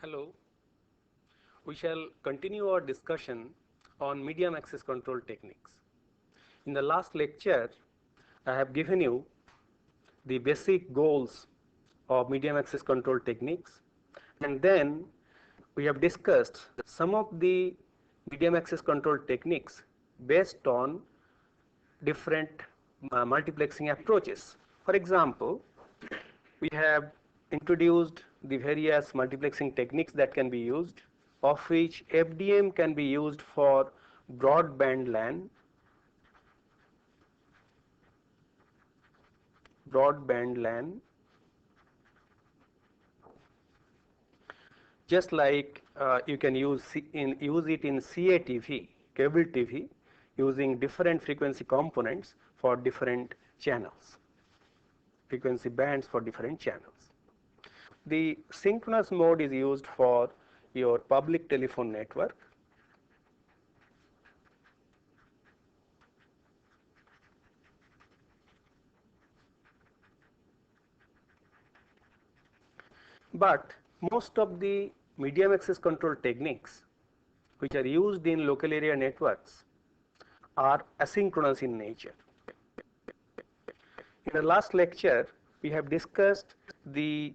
Hello, we shall continue our discussion on medium access control techniques. In the last lecture, I have given you the basic goals of medium access control techniques, and then we have discussed some of the medium access control techniques based on different multiplexing approaches. For example, we have introduced the various multiplexing techniques that can be used, of which FDM can be used for broadband LAN, just like you can use it in CATV, cable TV, using different frequency components for different channels, frequency bands for different channels. The synchronous mode is used for your public telephone network. But most of the medium access control techniques which are used in local area networks are asynchronous in nature. In the last lecture, we have discussed the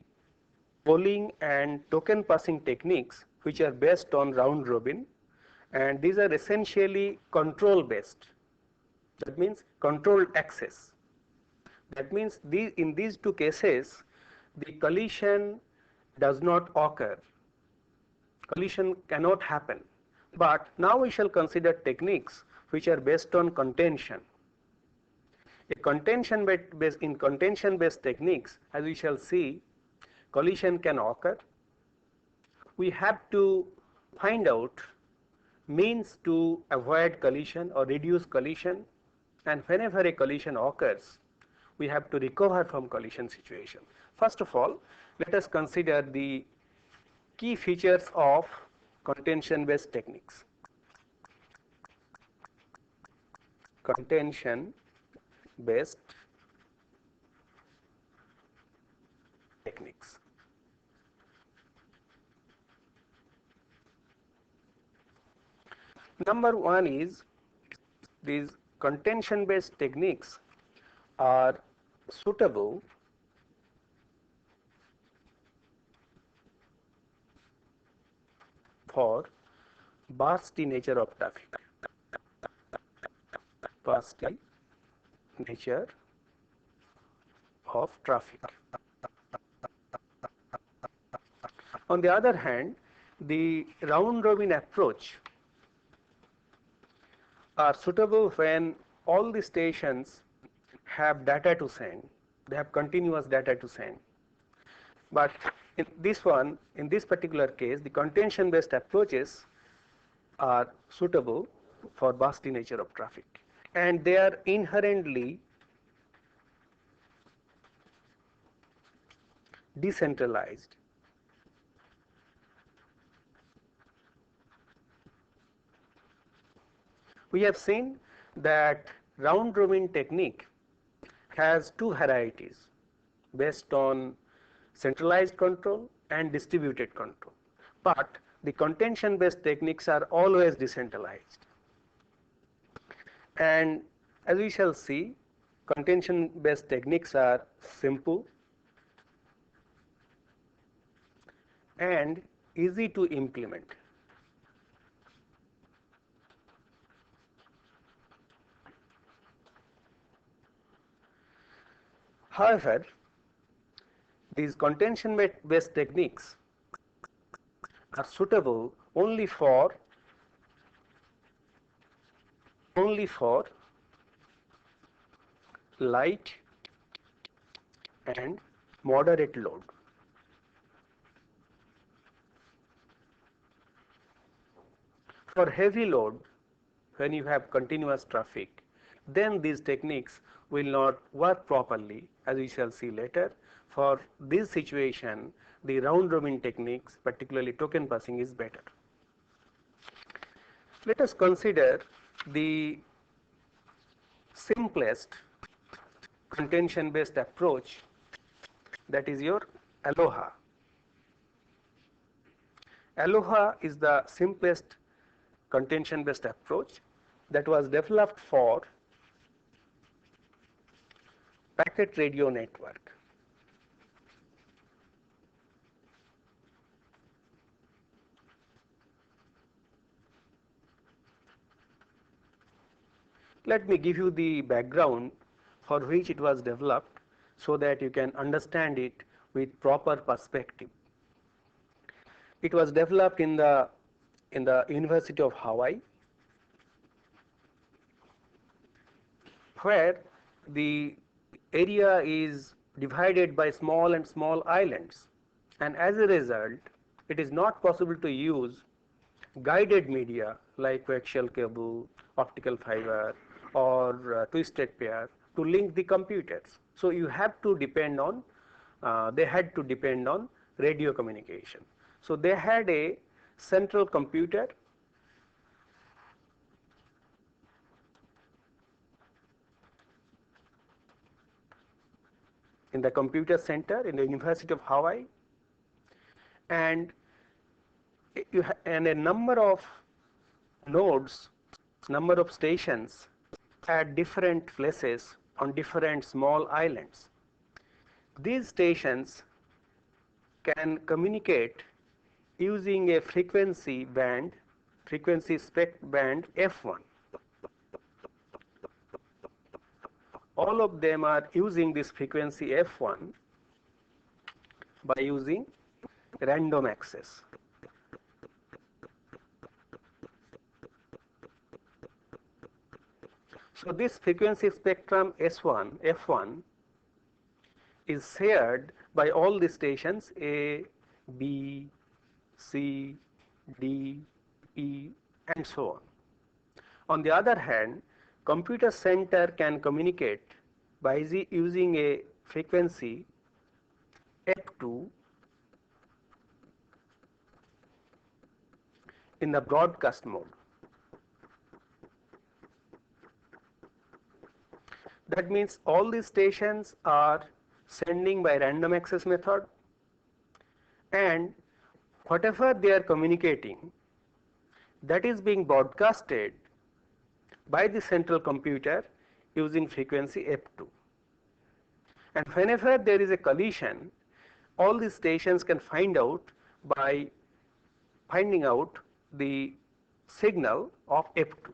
polling and token passing techniques which are based on round robin, and these are essentially control based. That means controlled access. That means in these two cases, the collision does not occur. Collision cannot happen. But now we shall consider techniques which are based on contention. In contention based techniques, as we shall see, collision can occur. We have to find out means to avoid collision or reduce collision, and whenever a collision occurs, we have to recover from collision situation. First of all, let us consider the key features of contention based techniques. Contention based techniques. Number one is, these contention based techniques are suitable for bursty nature of traffic. Bursty nature of traffic. On the other hand, the round robin approach are suitable when all the stations have data to send, they have continuous data to send. But in this particular case, the contention based approaches are suitable for bursty nature of traffic, and they are inherently decentralized. We have seen that round robin technique has two varieties based on centralized control and distributed control, but the contention based techniques are always decentralized. And as we shall see, contention based techniques are simple and easy to implement. However, these contention based techniques are suitable only for light and moderate load. For heavy load, when you have continuous traffic, then these techniques will not work properly, as we shall see later. For this situation, the round robin techniques, particularly token passing, is better. Let us consider the simplest contention based approach, that is your Aloha. Aloha is the simplest contention based approach that was developed for packet radio network. Let me give you the background for which it was developed so that you can understand it with proper perspective. It was developed in the University of Hawaii, where the area is divided by small and small islands, and as a result it is not possible to use guided media like coaxial cable, optical fiber, or twisted pair to link the computers. So you have to depend on, they had to depend on radio communication. So they had a central computer in the computer center in the University of Hawaii, and and a number of nodes, number of stations at different places on different small islands. These stations can communicate using a frequency band, frequency spectrum band F1. All of them are using this frequency F1 by using random access. So this frequency spectrum S1, F1 is shared by all the stations A, B, C, D, E, and so on. On the other hand, computer center can communicate by using a frequency F2 in the broadcast mode. That means all these stations are sending by random access method, and whatever they are communicating, that is being broadcasted by the central computer using frequency F2. And whenever there is a collision, all these stations can find out by finding out the signal of F2.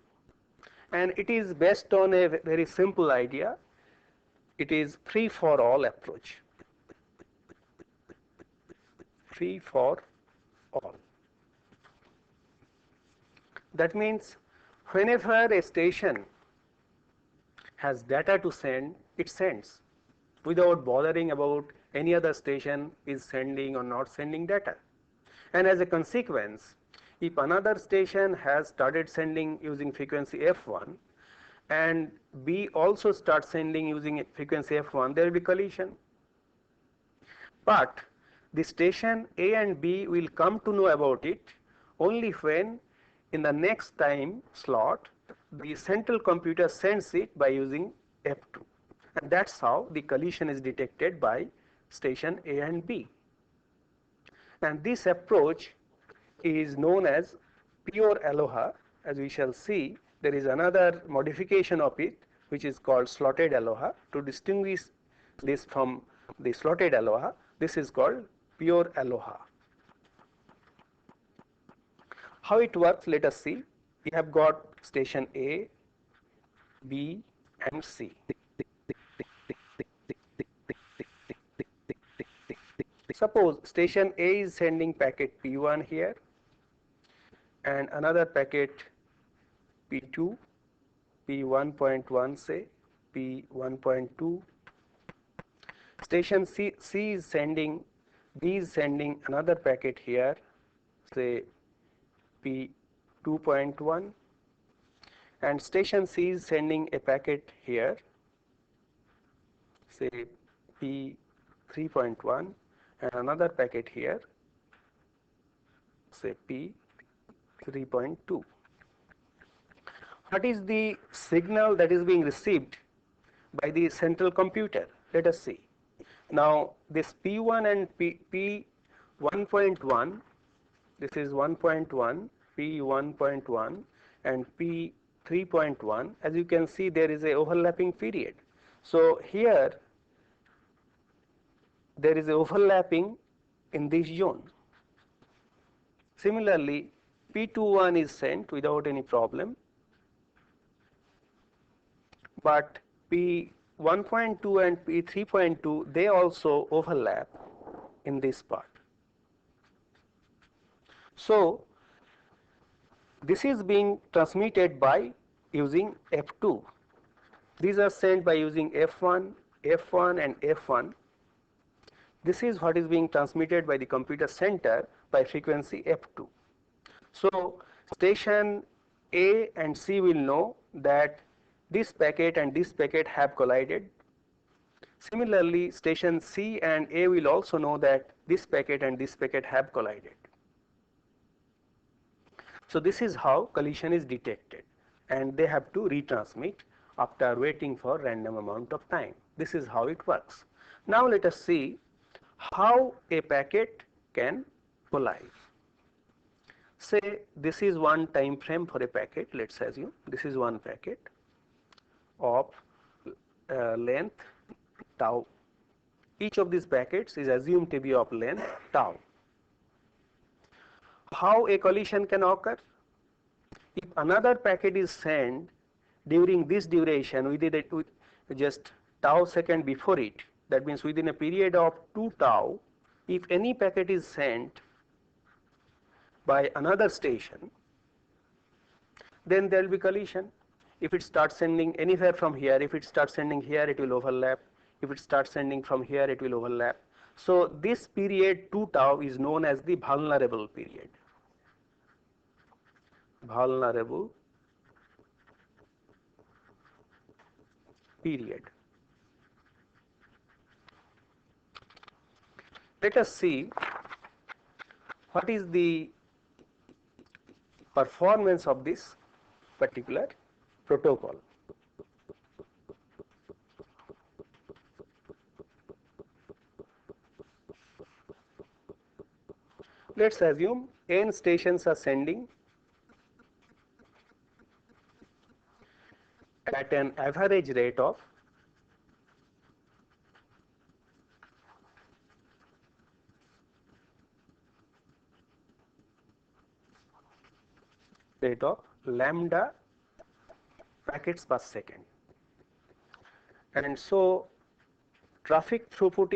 And it is based on a very simple idea. It is free for all approach. Free for all. That means whenever a station has data to send, it sends without bothering about any other station is sending or not sending data. And as a consequence, if another station has started sending using frequency F1 and B also starts sending using frequency F1, there will be collision. But the station A and B will come to know about it only when in the next time slot the central computer sends it by using F2. And that's how the collision is detected by station A and B. And this approach is known as pure Aloha. As we shall see, there is another modification of it which is called slotted Aloha. To distinguish this from the slotted Aloha, this is called pure Aloha. How it works, let us see. We have got station A, B, and C. Suppose station A is sending packet P1 here and another packet P2, P1.1 say, P1.2. Station C is sending, B is sending another packet here, say P2.1, and station C is sending a packet here, say P3.1, and another packet here, say P3.2. What is the signal that is being received by the central computer? Let us see. Now this P1 and P1.1, This is 1.1, P 1.1 and P 3.1. As you can see, there is a overlapping period. So here there is a overlapping in this zone. Similarly, P21 is sent without any problem, but P1.2 and P3.2, they also overlap in this part. So this is being transmitted by using F2. These are sent by using F1, F1 and F1. This is what is being transmitted by the computer center by frequency F2. So station A and C will know that this packet and this packet have collided. Similarly, station C and A will also know that this packet and this packet have collided. So this is how collision is detected, and they have to retransmit after waiting for random amount of time. This is how it works. Now let us see how a packet can collide. Say this is one time frame for a packet. Let's assume this is one packet of length tau. Each of these packets is assumed to be of length tau. How a collision can occur? If another packet is sent during this duration with just tau second before it, that means within a period of 2 tau, if any packet is sent by another station, then there will be collision. If it starts sending anywhere from here, if it starts sending here, it will overlap. If it starts sending from here, it will overlap. So this period 2 tau is known as the vulnerable period. Vulnerable period. Let us see what is the performance of this particular protocol. Let's assume n stations are sending at an average rate of lambda packets per second, and so traffic throughput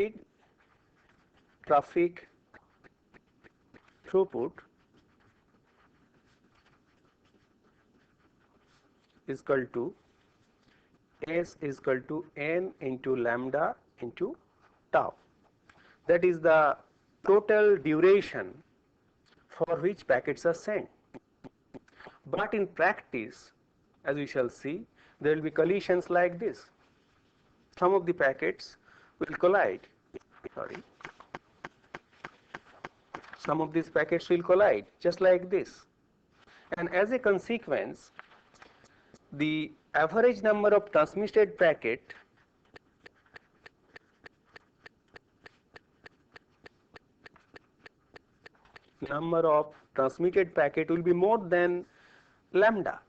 is equal to S is equal to n into lambda into tau. That is the total duration for which packets are sent. But in practice, as we shall see, there will be collisions like this. Some of the packets will collide. Some of these packets will collide just like this. And as a consequence, the average number of transmitted packet will be more than lambda.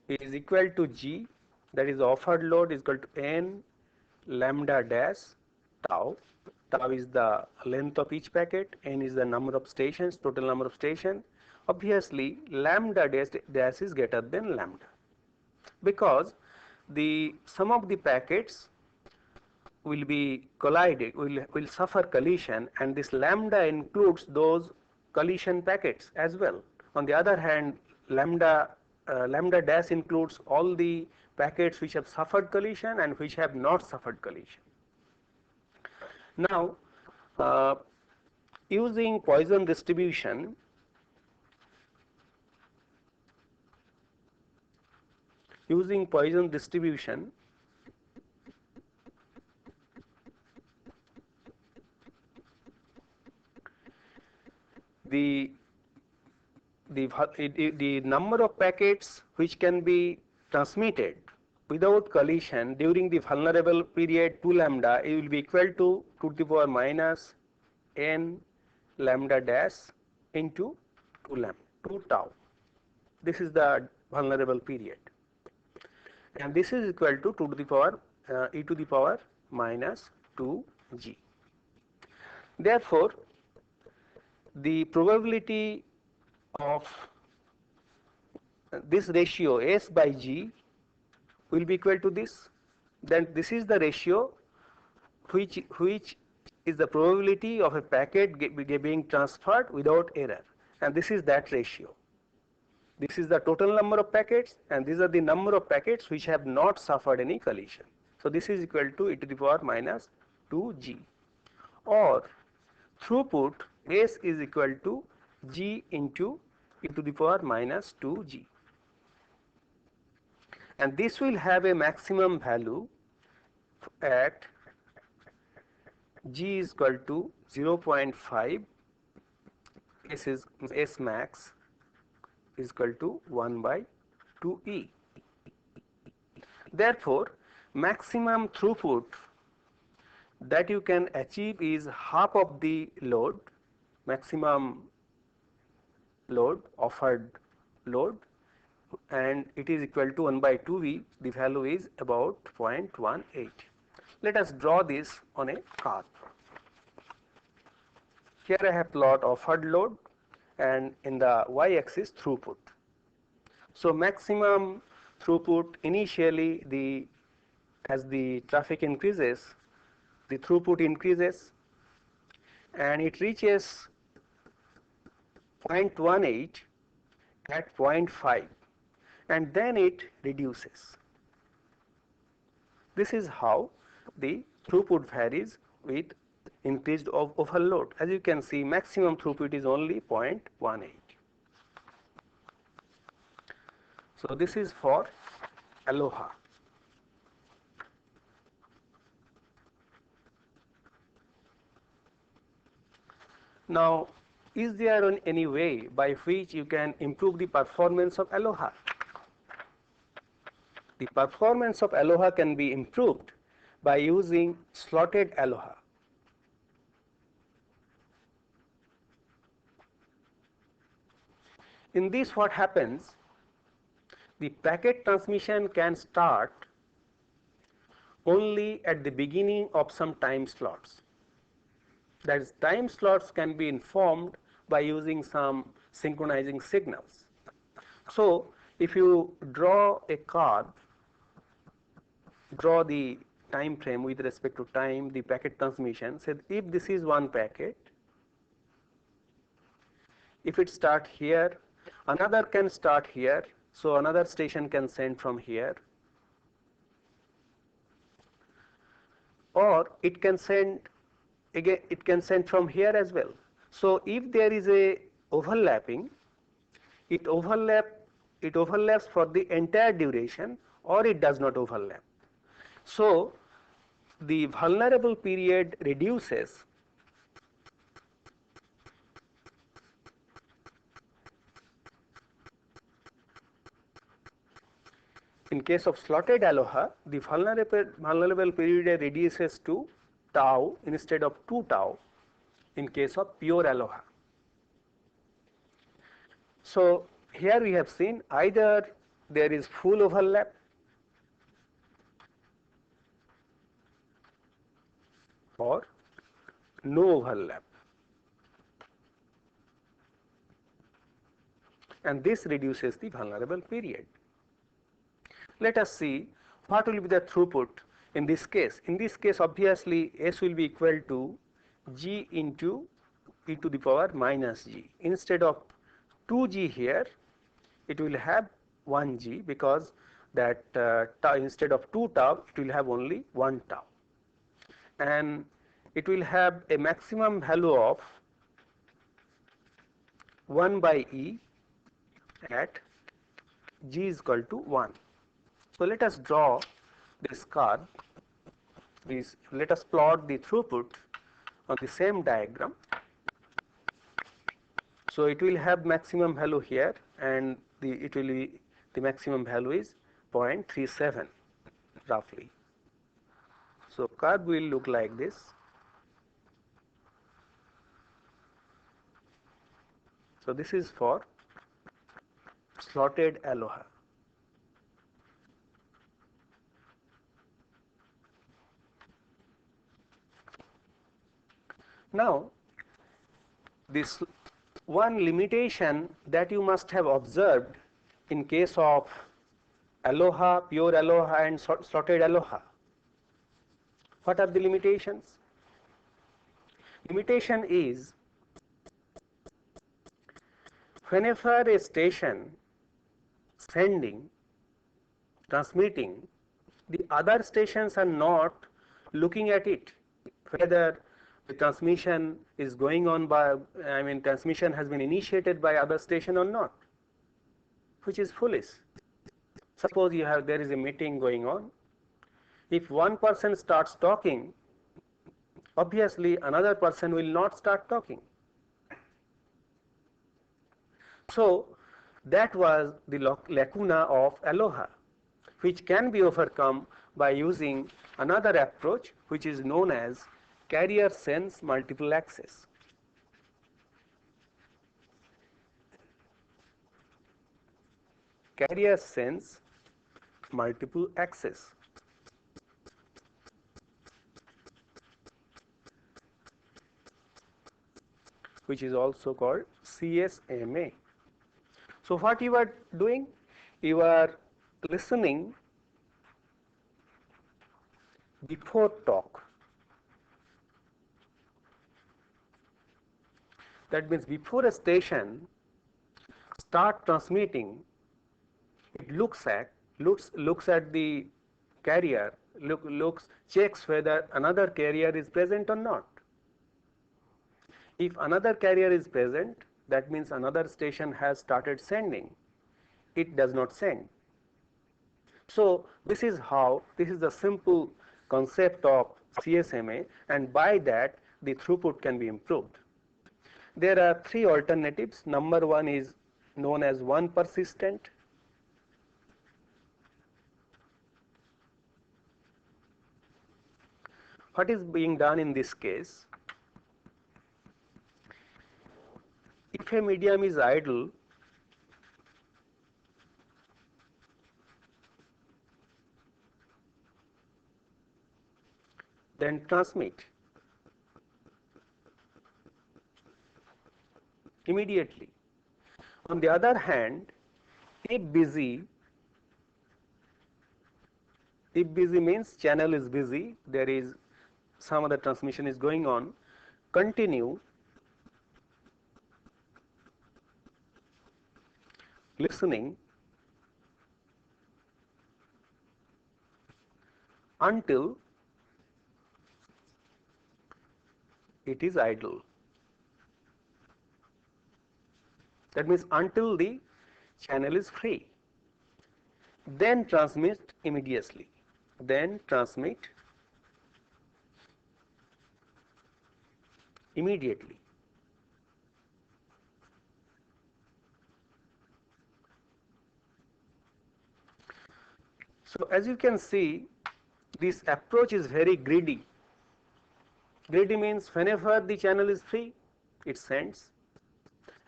It is equal to G, that is offered load, is equal to n lambda dash tau. Tau is the length of each packet, n is the number of stations, total number of stations. Obviously, lambda dash is greater than lambda, because some of the packets will be collided, will suffer collision, and this lambda includes those collision packets as well. On the other hand, lambda dash includes all the packets which have suffered collision and which have not suffered collision. Now, using Poisson distribution, the number of packets which can be transmitted without collision during the vulnerable period 2 lambda, it will be equal to the power minus n lambda dash into 2 tau. This is the vulnerable period, and this is equal to the power e to the power minus 2g. Therefore, the probability of this ratio S by G will be equal to this. Then this is the ratio which is the probability of a packet being transferred without error, and this is that ratio. This is the total number of packets, and these are the number of packets which have not suffered any collision. So this is equal to e to the power minus 2g, or throughput S is equal to G into e to the power minus 2g, and this will have a maximum value at G is equal to 0.5, S max is equal to 1 by 2e. Therefore, maximum throughput that you can achieve is half of the load, maximum load, offered load, and it is equal to 1 by 2v. The value is about 0.18. Let us draw this on a curve. Here I have plot offered load, and in the y-axis throughput. So maximum throughput initially, as the traffic increases, the throughput increases, and it reaches 0.18 at 0.5, and then it reduces. This is how the throughput varies with increased overload. As you can see, maximum throughput is only 0.18. So this is for Aloha. Now, is there any way by which you can improve the performance of Aloha? The performance of Aloha can be improved by using slotted Aloha. In this, what happens? The packet transmission can start only at the beginning of some time slots. That is, time slots can be informed by using some synchronizing signals. So, if you draw a curve, draw the time frame with respect to time, the packet transmission, say if this is one packet, if it start here, another can start here, so another station can send from here, or it can send again, it can send from here as well. So if there is a overlapping, it overlaps for the entire duration, or it does not overlap. So the vulnerable period reduces in case of slotted Aloha. The vulnerable period reduces to tau instead of 2 tau in case of pure Aloha. So here we have seen either there is full overlap or no overlap, and this reduces the vulnerable period. Let us see what will be the throughput in this case. In this case, obviously S will be equal to G into e to the power minus G. Instead of 2G here, it will have 1G, because that tau, instead of 2 tau, it will have only 1 tau, and it will have a maximum value of 1 by E at G is equal to 1. So let us draw this curve. Let us plot the throughput on the same diagram. So it will have maximum value here, and the maximum value is 0.37. roughly. So curve will look like this. So this is for slotted aloha. Now, this one limitation that you must have observed in case of aloha, pure aloha and slotted aloha. What are the limitations? Limitation is whenever a station sending, transmitting, the other stations are not looking at it, whether the transmission is going on by, transmission has been initiated by other station or not, which is foolish. Suppose there is a meeting going on. If one person starts talking, obviously another person will not start talking. So that was the lacuna of aloha, which can be overcome by using another approach which is known as carrier sense multiple access. Carrier sense multiple access, which is also called CSMA. So what you are doing? You are listening before talk. That means before a station start transmitting, it looks at the carrier, checks whether another carrier is present or not. If another carrier is present, that means another station has started sending. It does not send. So this is the simple concept of CSMA, and by that the throughput can be improved. There are three alternatives. Number one is known as one persistent. What is being done in this case? If a medium is idle, then transmit immediately. On the other hand, if busy means channel is busy, there is some other transmission is going on, continue listening until it is idle. That means until the channel is free. Then transmit immediately. Then transmit immediately. So as you can see, this approach is very greedy. Greedy means whenever the channel is free, it sends,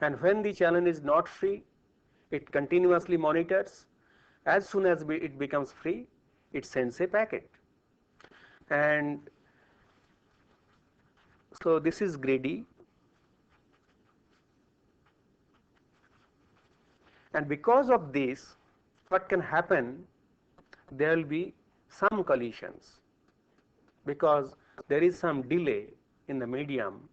and when the channel is not free, it continuously monitors. As soon as it becomes free, it sends a packet. And so this is greedy, and because of this, what can happen? There will be some collisions because there is some delay in the medium,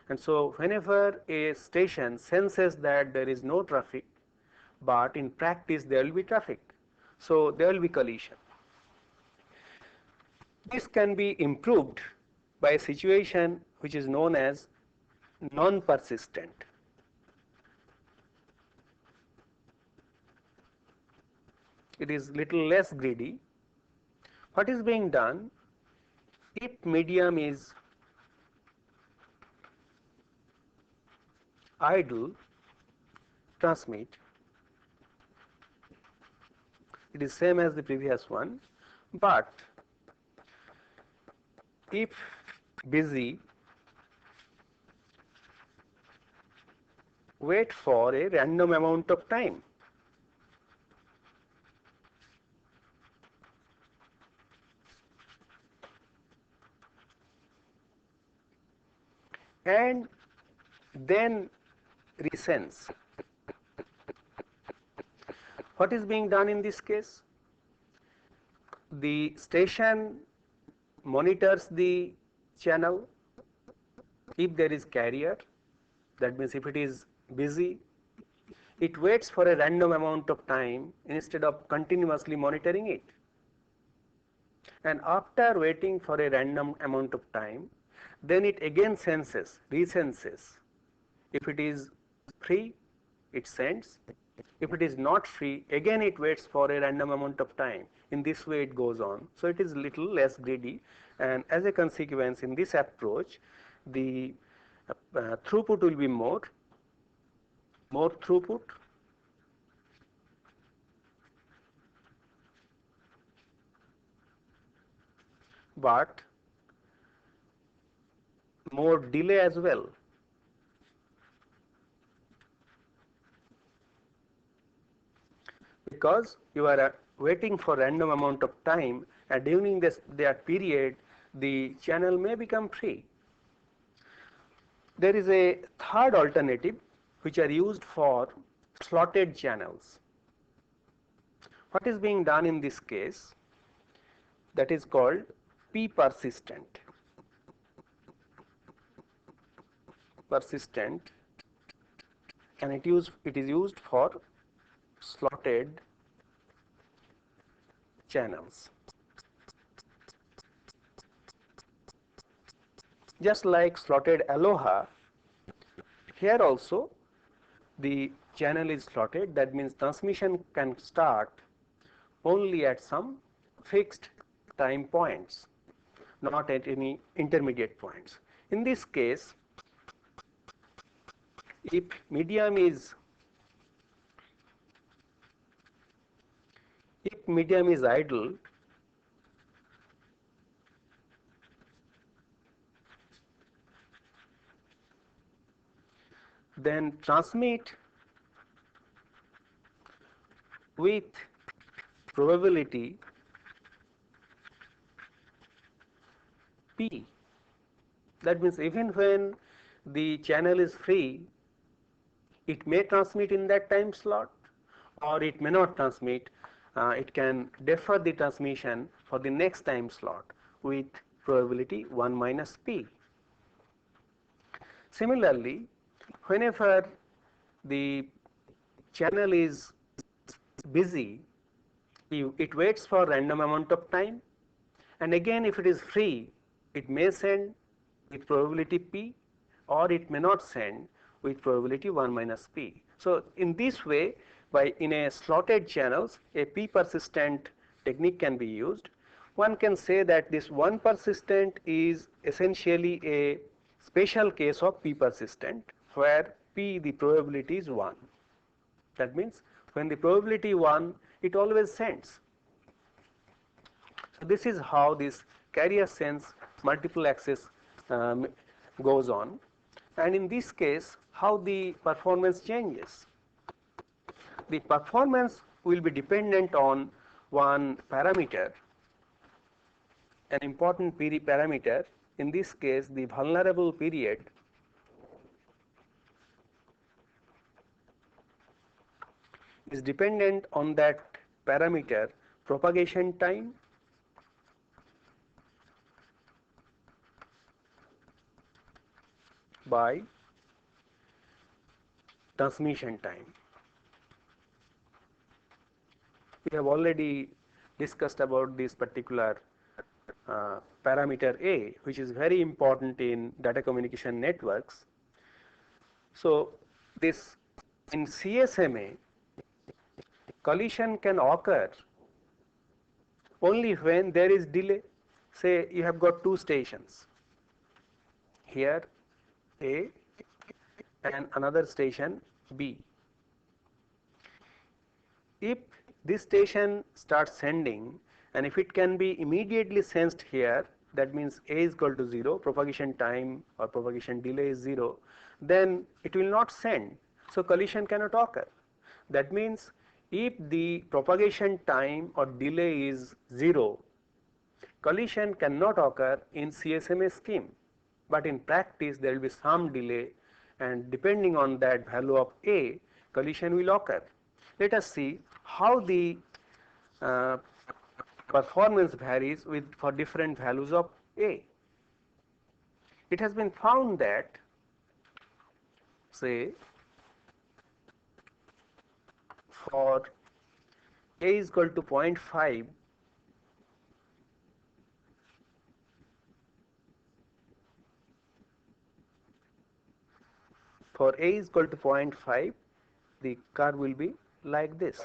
and so whenever a station senses that there is no traffic, but in practice there will be traffic, so there will be collision. This can be improved by a situation which is known as non-persistent. It is little less greedy. What is being done? If medium is idle, transmit. It is same as the previous one. But if busy, wait for a random amount of time. And then resends. What is being done in this case? The station monitors the channel. If there is carrier, that means if it is busy, it waits for a random amount of time instead of continuously monitoring it. And after waiting for a random amount of time, then it again resenses. If it is free, it sends. If it is not free, again it waits for a random amount of time. In this way it goes on. So it is little less greedy, and as a consequence, in this approach, the throughput will be more throughput, but more delay as well. Because you are waiting for random amount of time, and during that period the channel may become free. There is a third alternative which are used for slotted channels. What is being done in this case? That is called P persistent. And it is used for slotted channels. Just like slotted aloha, here also the channel is slotted. That means transmission can start only at some fixed time points, not at any intermediate points. In this case, if medium is idle, then transmit with probability P. That means even when the channel is free, it may transmit in that time slot, or it may not transmit. It can defer the transmission for the next time slot with probability 1 minus P. Similarly, whenever the channel is busy, it waits for random amount of time, and again if it is free, it may send with probability P, or it may not send with probability 1 minus P. So in this way, in a slotted channels, a P persistent technique can be used. One can say that this 1 persistent is essentially a special case of P persistent, where P, the probability is 1. That means when the probability 1, it always sends. So this is how this carrier sense multiple access goes on. And in this case, how the performance changes. The performance will be dependent on one parameter, an important parameter. In this case, the vulnerable period is dependent on that parameter propagation time by transmission time. We have already discussed about this particular parameter A, which is very important in data communication networks. So this in CSMA, collision can occur only when there is delay. Say you have got two stations, here A and another station B. If this station starts sending and if it can be immediately sensed here, that means A is equal to 0, propagation time or propagation delay is 0, then it will not send. So collision cannot occur. That means if the propagation time or delay is 0, collision cannot occur in CSMA scheme, but in practice there will be some delay, and depending on that value of A, collision will occur. Let us see how the uh, performance varies for different values of A. It has been found that, say, for A is equal to 0.5, for A is equal to 0.5, the curve will be like this.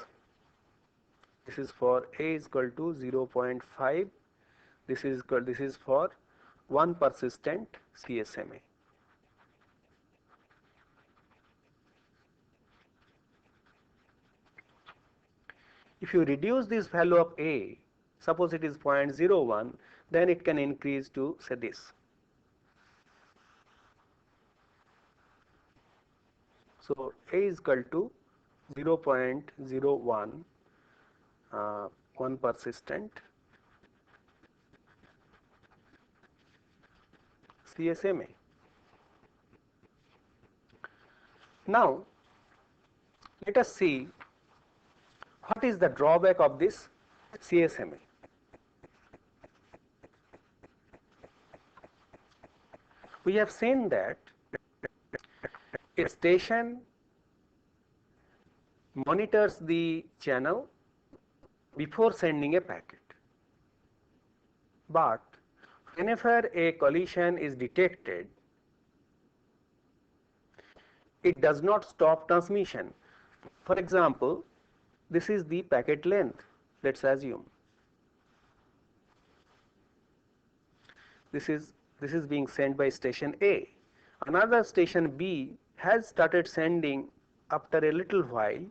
This is for A is equal to 0.5. This is for one persistent CSMA. If you reduce this value of A, suppose it is 0.01, then it can increase to, say, this. So A is equal to 0.01, one persistent CSMA. Now let us see what is the drawback of this CSMA. We have seen that a station monitors the channel before sending a packet, but whenever a collision is detected, it does not stop transmission. For example, this is the packet length, let's assume. This is being sent by station A. Another station B has started sending after a little while.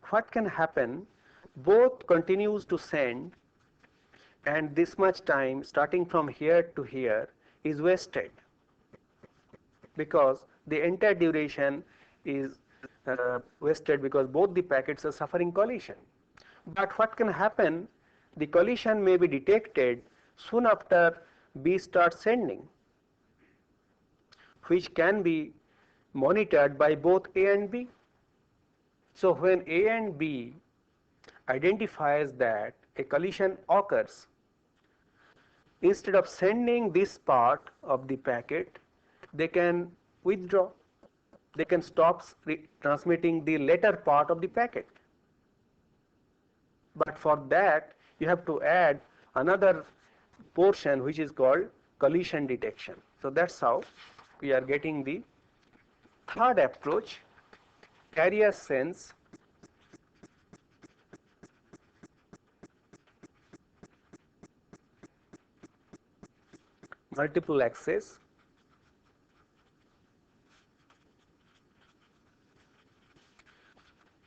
What can happen? Both continues to send, and this much time starting from here to here is wasted, because the entire duration is wasted because both the packets are suffering collision. But what can happen? The collision may be detected soon after B starts sending, which can be monitored by both A and B. So when A and B identifies that a collision occurs, instead of sending this part of the packet, they can withdraw. They can stop transmitting the later part of the packet. But for that, you have to add another portion which is called collision detection. So that's how we are getting the third approach, carrier sense multiple access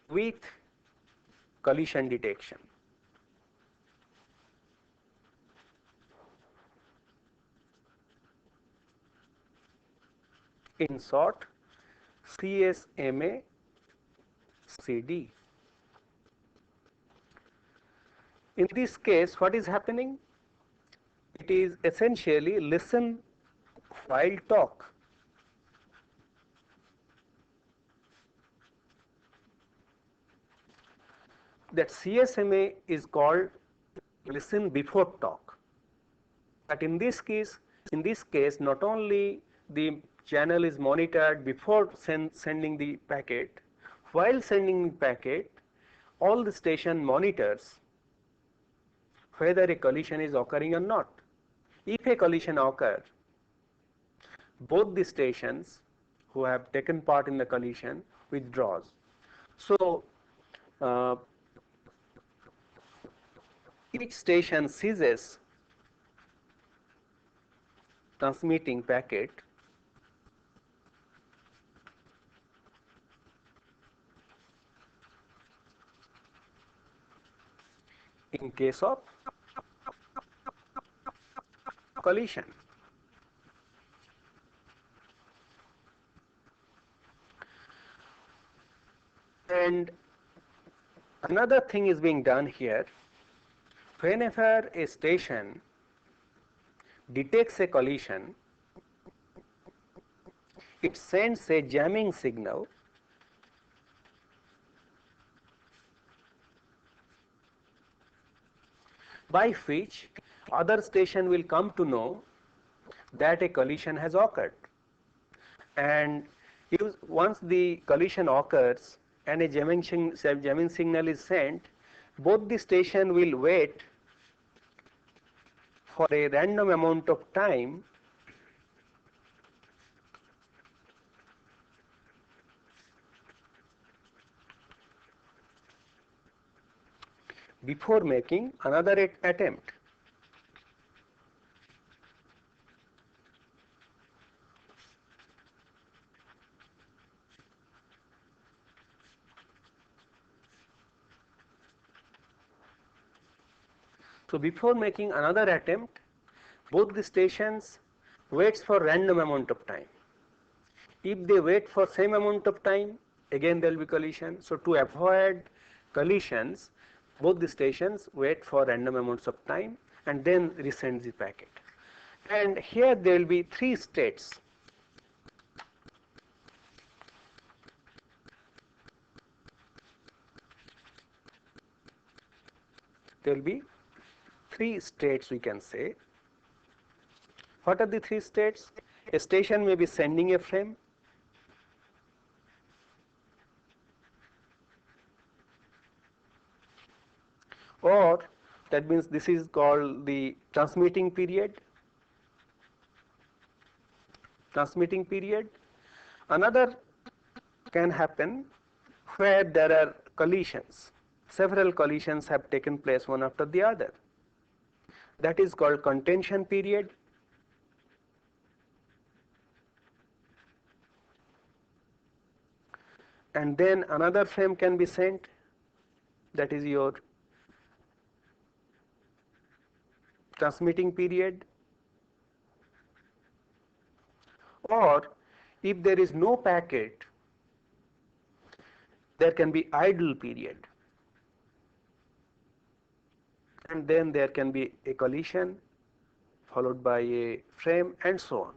with collision detection. In short, CSMA CD. In this case, what is happening? It is essentially listen while talk. That CSMA is called listen before talk. But in this case, not only the channel is monitored before sending the packet, while sending the packet, all the station monitors whether a collision is occurring or not. If a collision occurs, both the stations who have taken part in the collision withdraws. So uh, each station ceases transmitting packet in case of collision. And another thing is being done here. Whenever a station detects a collision, it sends a jamming signal by which other station will come to know that a collision has occurred. And once the collision occurs and a jamming signal is sent, both the station will wait for a random amount of time before making another attempt. So before making another attempt, both the stations waits for random amount of time. If they wait for same amount of time, again there will be collision. So to avoid collisions, both the stations wait for random amounts of time and then resend the packet. And here there will be three states. There will be three states, we can say. What are the three states? A station may be sending a frame, or that means this is called the transmitting period. Transmitting period. Another can happen where there are collisions. Several collisions have taken place one after the other. That is called contention period. And then another frame can be sent, that is your transmitting period. Or if there is no packet, there can be idle period. And then there can be a collision followed by a frame and so on.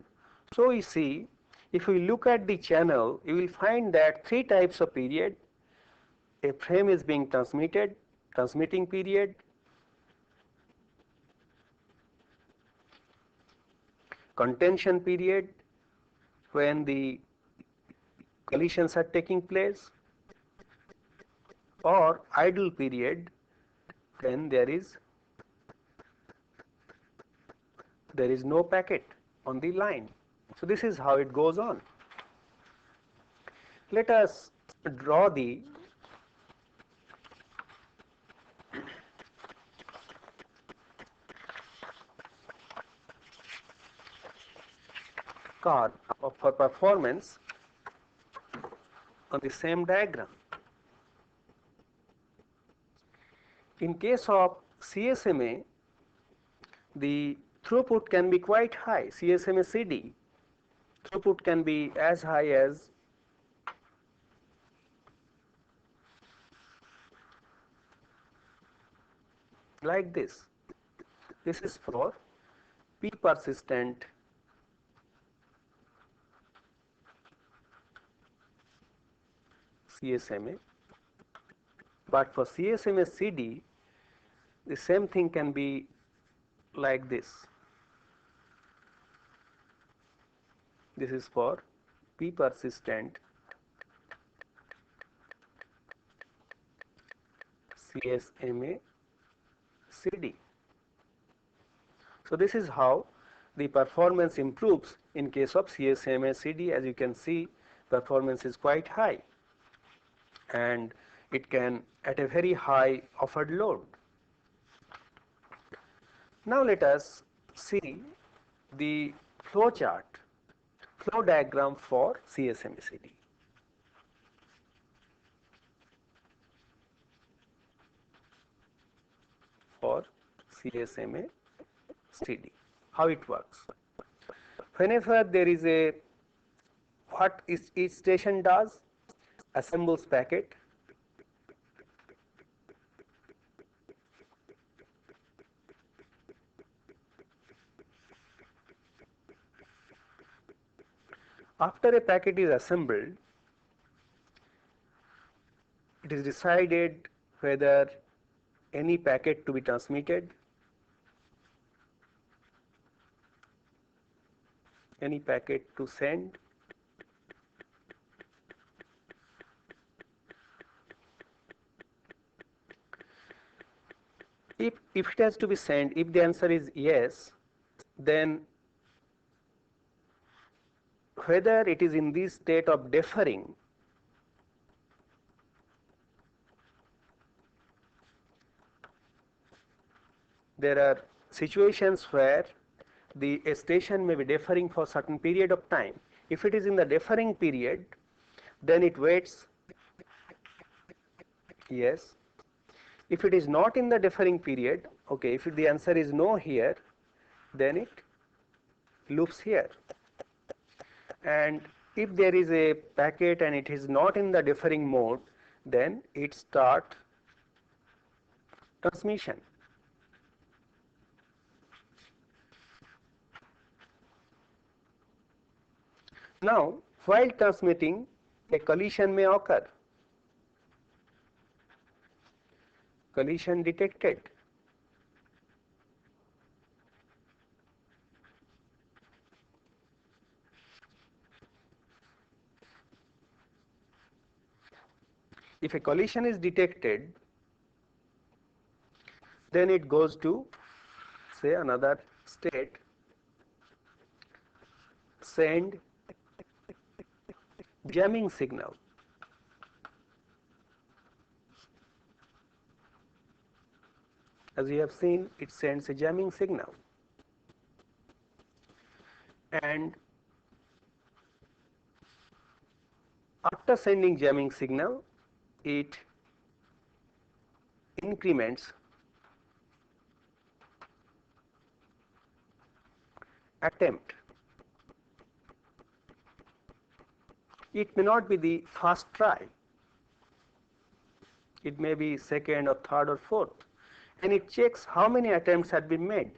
So you see, if we look at the channel, you will find that three types of period. A frame is being transmitted, transmitting period, contention period when the collisions are taking place, or idle period when there is no packet on the line. So this is how it goes on. Let us draw the curve for performance on the same diagram. In case of CSMA, the throughput can be quite high. CSMA CD throughput can be as high as like this. This is for P persistent CSMA, but for CSMA CD, the same thing can be like this. This is for P persistent CSMA CD. So this is how the performance improves in case of CSMA CD. As you can see, performance is quite high, and it can at a very high offered load. Now let us see the flow chart, flow diagram for CSMA CD. for CSMA CD. How it works? Whenever there is a, what each station does, assembles packet, after a packet is assembled, it is decided whether any packet to be transmitted, any packet to send, if it has to be sent, if the answer is yes, then whether it is in this state of deferring, there are situations where the station may be deferring for certain period of time. If it is in the deferring period, then it waits yes. If it is not in the deferring period, okay, if the answer is no here, then it loops here. And if there is a packet and it is not in the deferring mode, then it start transmission. Now, while transmitting, a collision may occur. Collision detected. If a collision is detected, then it goes to, say, another state, send jamming signal. As you have seen, it sends a jamming signal. And after sending jamming signal, it increments attempt. It may not be the first try. It may be second or third or fourth. And it checks how many attempts had been made.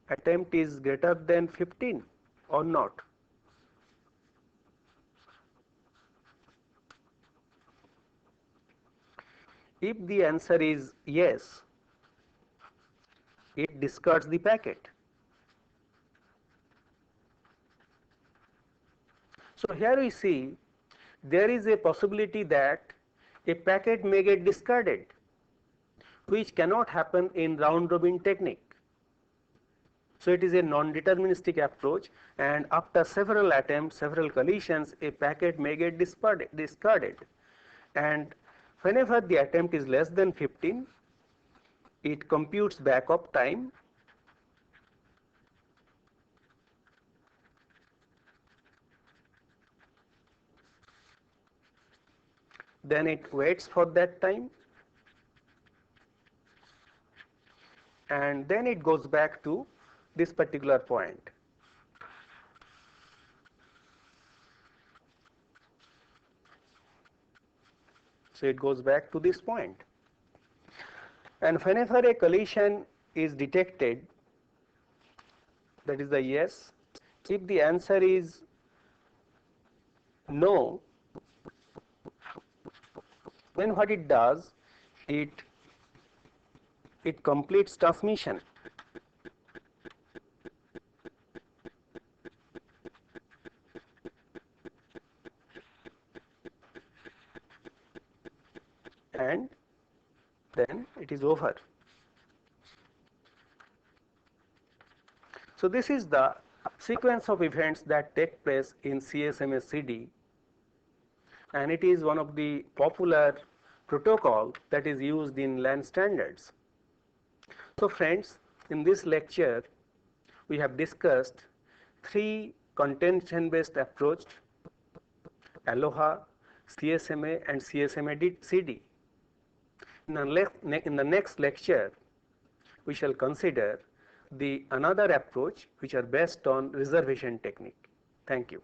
Attempt is greater than 15 or not. If the answer is yes, it discards the packet. So here we see there is a possibility that a packet may get discarded, which cannot happen in round robin technique. So it is a non-deterministic approach, and after several attempts, several collisions, a packet may get discarded. And whenever the attempt is less than 15, it computes backup time, then it waits for that time, and then it goes back to this particular point. So it goes back to this point. And whenever a collision is detected, that is the yes, if the answer is no, then what it does, it completes transmission. And then it is over. So this is the sequence of events that take place in CSMA CD, and it is one of the popular protocol that is used in LAN standards. So friends, in this lecture we have discussed three contention based approach: Aloha, CSMA and CSMA-CD. In the next lecture, we shall consider the another approach which are based on reservation technique. Thank you.